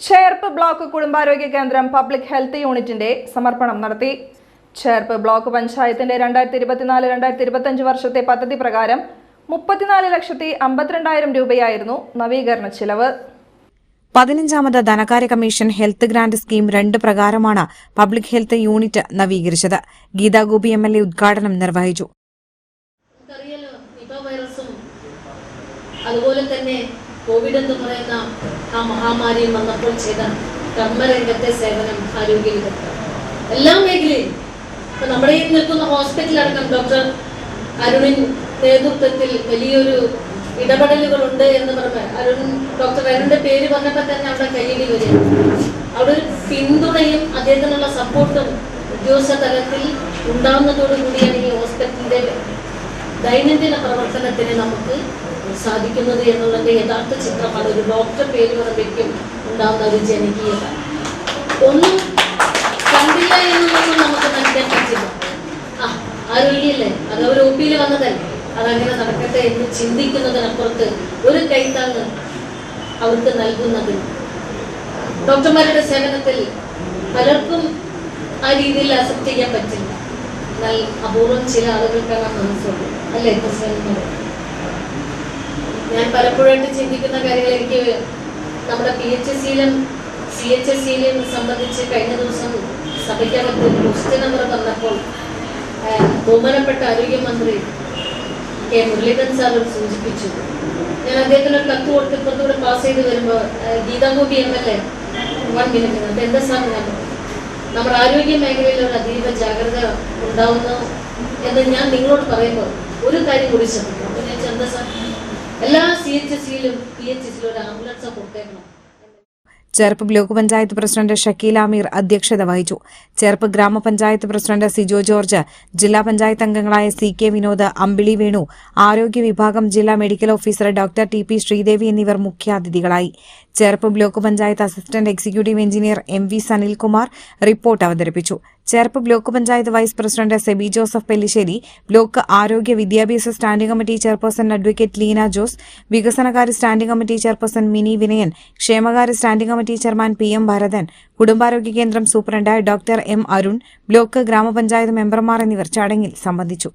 Cherpu block കുടുംബാരോഗ്യ കേന്ദ്രം public health യൂണിറ്റിന്റെ സമർപ്പണം നടത്തി. ചേർപ്പ് ബ്ലോക്ക് പഞ്ചായത്തിന്റെ 2024-2025 വർഷത്തെ പദ്ധതി പ്രകാരം 34,52,000 രൂപയായിരുന്നു നവീകരണ ചിലവ്. 15ാമത് ധനകാര്യ കമ്മീഷൻ ഹെൽത്ത് ഗ്രാന്റ് സ്കീം 2 പ്രകാരമാണ് പബ്ലിക് ഹെൽത്ത് യൂണിറ്റ് നവീകരിച്ചത്. ഗീതാ ഗോപി MLA ഉദ്ഘാടനം നിർവഹിച്ചു. അതുപോലെ തന്നെ കോവിഡ് എന്ന് പറയുന്ന ആ മഹാമാരി വന്നപ്പോൾ ചെയ്ത കർമ്മരംഗത്തെ സേവനം, ആരോഗ്യ വിദഗ്ധർ, എല്ലാ മേഖലയും ഇപ്പൊ നമ്മുടെ ഈ നിൽക്കുന്ന ഹോസ്പിറ്റലടക്കം ഡോക്ടർ അരുണിൻ നേതൃത്വത്തിൽ വലിയൊരു ഇടപെടലുകളുണ്ട് എന്ന് പറഞ്ഞ ഡോക്ടർ അരുണിന്റെ പേര് പറഞ്ഞപ്പോൾ തന്നെ അവിടെ കയ്യടി വരികയാണ്. അവിടെ ഒരു പിന്തുണയും അദ്ദേഹത്തിനുള്ള സപ്പോർട്ടും ഉദ്യോഗസ്ഥ തലത്തിൽ ഉണ്ടാവുന്നതോടു കൂടിയാണ് ഈ ഹോസ്പിറ്റലിന്റെ ദൈനംദിന പ്രവർത്തനത്തിന് നമുക്ക് സാധിക്കുന്നത് എന്നുള്ളതിന്റെ യഥാർത്ഥ ചിത്രമാണ്. ഒരു ഡോക്ടർ പേര് പറയുമ്പോഴേക്കും ഉണ്ടാകുന്ന ഒരു ജനകീയത ഒന്നും കണ്ടില്ല എന്നൊന്നും നമുക്ക് നൽകാൻ പറ്റില്ല. ആരോഗ്യല്ലേ, അത് ഒരു OP-യിൽ വന്നതല്ലേ, അതങ്ങനെ നടക്കട്ടെ എന്ന് ചിന്തിക്കുന്നതിനപ്പുറത്ത് ഒരു കൈത്താങ്ങ് അവർക്ക് നൽകുന്നതിന് ഡോക്ടർമാരുടെ സേവനത്തിൽ പലർക്കും ആ രീതിയിൽ അക്സെപ്റ്റ് ചെയ്യാൻ പറ്റില്ല. എന്നാൽ അപൂർവം ചില ആളുകൾക്കാണ് മനസ്സുള്ളൂ, അല്ലേ പ്രശ്നം? ഞാൻ പലപ്പോഴായിട്ട് ചിന്തിക്കുന്ന കാര്യങ്ങൾ, എനിക്ക് നമ്മുടെ PHSCയിലും CHSCയിലും സംബന്ധിച്ച് കഴിഞ്ഞ ദിവസം സഭയ്ക്കകത്ത് ക്വസ്റ്റ്യൻ നമ്പർ തന്നപ്പോൾ ബഹുമാനപ്പെട്ട ആരോഗ്യമന്ത്രി K. മുരളീധരൻ സാർ സൂചിപ്പിച്ചു. ഞാൻ അദ്ദേഹത്തിന് ഒരു കത്ത് കൊടുത്ത് ഇപ്പുറത്തൂടെ പാസ് ചെയ്ത് വരുമ്പോൾ ഗീതാ ഗോപി MLA 1 മിനിറ്റ് അത് എന്താ സാർ, ഞാൻ നമ്മുടെ ആരോഗ്യ മേഖലയിൽ ഒരു അതീവ ജാഗ്രത ഉണ്ടാവുന്നു എന്ന് ഞാൻ നിങ്ങളോട് പറയുമ്പോൾ ഒരു കാര്യം കൂടി ശ്രദ്ധിക്കും. അപ്പോൾ ഞാൻ എന്താ സാർ, എല്ലാ CHSCയിലും PHSCയിലും ഒരു ആംബുലൻസ് കൊടുത്തേക്കണം. ചേർപ്പ് ബ്ലോക്ക് പഞ്ചായത്ത് പ്രസിഡന്റ് ഷക്കീല അമീർ അധ്യക്ഷത വഹിച്ചു. ചേർപ്പ് ഗ്രാമപഞ്ചായത്ത് പ്രസിഡന്റ് സിജോ ജോർജ്, ജില്ലാ പഞ്ചായത്ത് അംഗങ്ങളായ CK വിനോദ്, അമ്പിളി വേണു, ആരോഗ്യ വിഭാഗം ജില്ലാ medical officer doctor TP Sreedevi എന്നിവർ മുഖ്യാതിഥികളായി. Cherpu block panchayat assistant executive engineer MV Sanilkumar report അവതരിപ്പിച്ചു. Cherpu block panchayat vice president Seby Joseph Pellissery, block ആരോഗ്യ വിദ്യാഭ്യാസ standing committee chairperson advocate Leena Jose, വികസനകാര്യ standing committee chairperson Mini Vinayan, ക്ഷേമകാര്യ standing committee chairman PM Bharathan, കുടുംബാരോഗ്യ കേന്ദ്രം superintendent doctor M. Arun, block ഗ്രാമപഞ്ചായത്ത് മെമ്പർമാർ എന്നിവർ ചടങ്ങിൽ സംബന്ധിച്ചു.